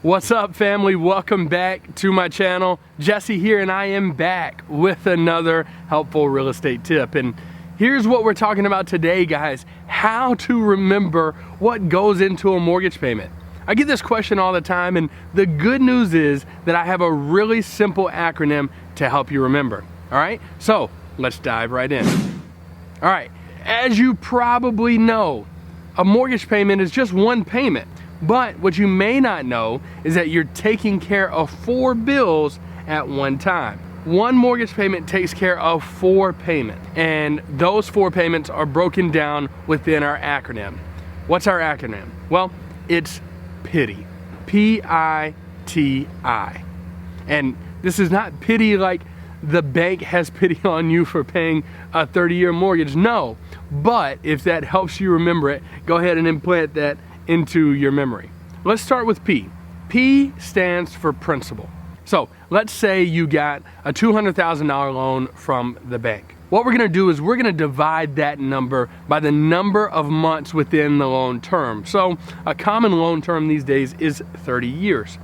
What's up, family? Welcome back to my channel. Jesse here, and I am back with another helpful real estate tip. And here's what we're talking about today, guys: how to remember what goes into a mortgage payment. I get this question all the time, and the good news is that I have a really simple acronym to help you remember. All right, so let's dive right in. All right, as you probably know, a mortgage payment is just one payment. But what you may not know is that you're taking care of 4 bills at one time. One mortgage payment takes care of 4 payments, and those 4 payments are broken down within our acronym. What's our acronym? Well, it's PITI. P-I-T-I. And this is not pity like the bank has pity on you for paying a 30-year mortgage. No, but if that helps you remember it, go ahead and implant that into your memory. Let's start with P. P stands for principal. So let's say you got a $200,000 loan from the bank. What we're gonna do is we're gonna divide that number by the number of months within the loan term. So a common loan term these days is 30 years.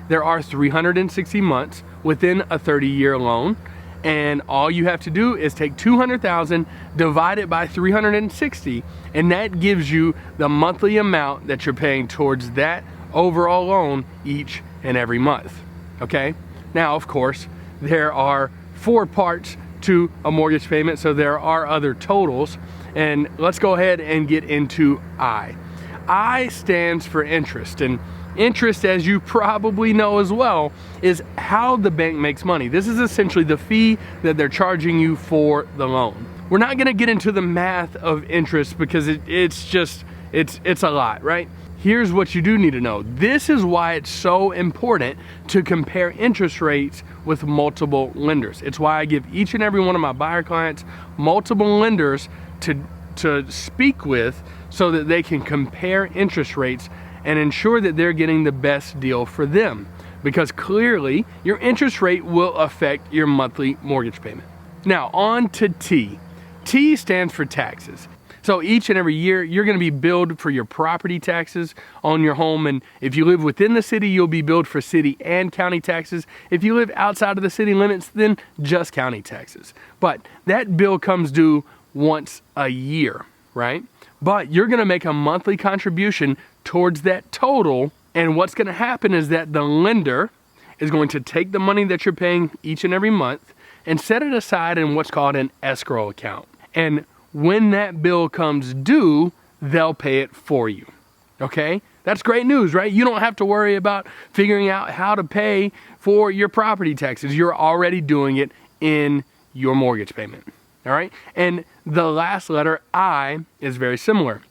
There are 360 months within a 30-year loan, and all you have to do is take 200,000, divide it by 360, and that gives you the monthly amount that you're paying towards that overall loan each and every month. Okay? Now, of course, there are 4 parts to a mortgage payment, so there are other totals, and let's go ahead and get into I. I stands for interest, and interest, as you probably know as well, is how the bank makes money. This is essentially the fee that they're charging you for the loan. We're not gonna get into the math of interest because it's a lot, right? Here's what you do need to know. This is why it's so important to compare interest rates with multiple lenders. It's why I give each and every one of my buyer clients multiple lenders to speak with so that they can compare interest rates and ensure that they're getting the best deal for them, because clearly your interest rate will affect your monthly mortgage payment. Now on to T. T stands for taxes. So each and every year you're going to be billed for your property taxes on your home, and if you live within the city, you'll be billed for city and county taxes. If you live outside of the city limits, then just county taxes. But that bill comes due once a year, right? But you're going to make a monthly contribution towards that total, and what's going to happen is that the lender is going to take the money that you're paying each and every month and set it aside in what's called an escrow account. And when that bill comes due, they'll pay it for you. Okay? That's great news, right? You don't have to worry about figuring out how to pay for your property taxes. You're already doing it in your mortgage payment. All right? And the last letter, I, is very similar.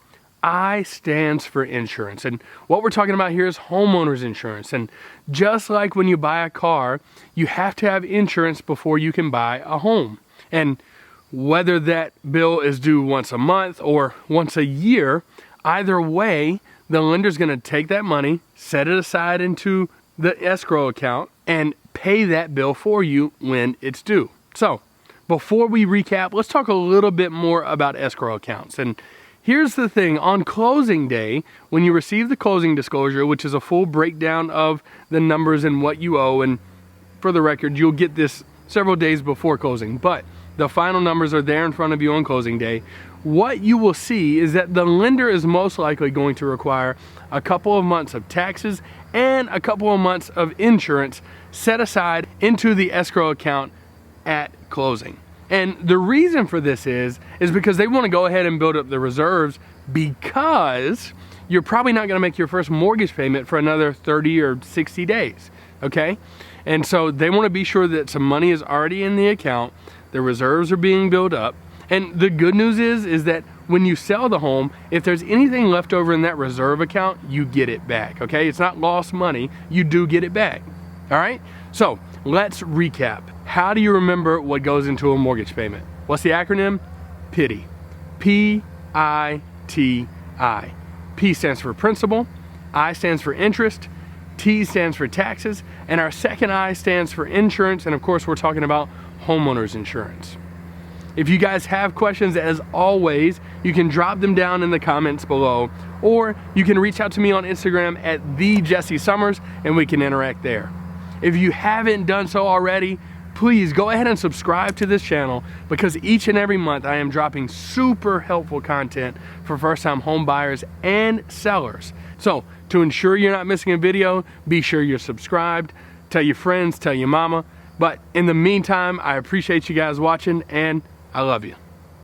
I stands for insurance, and what we're talking about here is homeowners insurance. And just like when you buy a car, you have to have insurance before you can buy a home. And whether that bill is due once a month or once a year, either way, the lender's going to take that money, set it aside into the escrow account, and pay that bill for you when it's due. So before we recap, let's talk a little bit more about escrow accounts. And here's the thing: on closing day, when you receive the closing disclosure, which is a full breakdown of the numbers and what you owe, and for the record, you'll get this several days before closing, but the final numbers are there in front of you on closing day. What you will see is that the lender is most likely going to require a couple of months of taxes and a couple of months of insurance set aside into the escrow account at closing. And the reason for this is because they want to go ahead and build up the reserves, because you're probably not going to make your first mortgage payment for another 30 or 60 days, okay? And so they want to be sure that some money is already in the account, the reserves are being built up, and the good news is that when you sell the home, if there's anything left over in that reserve account, you get it back, okay? It's not lost money, you do get it back, all right? So let's recap. How do you remember what goes into a mortgage payment? What's the acronym? PITI. P-I-T-I. P stands for principal, I stands for interest, T stands for taxes, and our second I stands for insurance, and of course we're talking about homeowners insurance. If you guys have questions, as always, you can drop them down in the comments below, or you can reach out to me on Instagram at @TheJesseSummers and we can interact there. If you haven't done so already, please go ahead and subscribe to this channel, because each and every month I am dropping super helpful content for first-time home buyers and sellers. So to ensure you're not missing a video, be sure you're subscribed. Tell your friends, tell your mama. But in the meantime, I appreciate you guys watching, and I love you.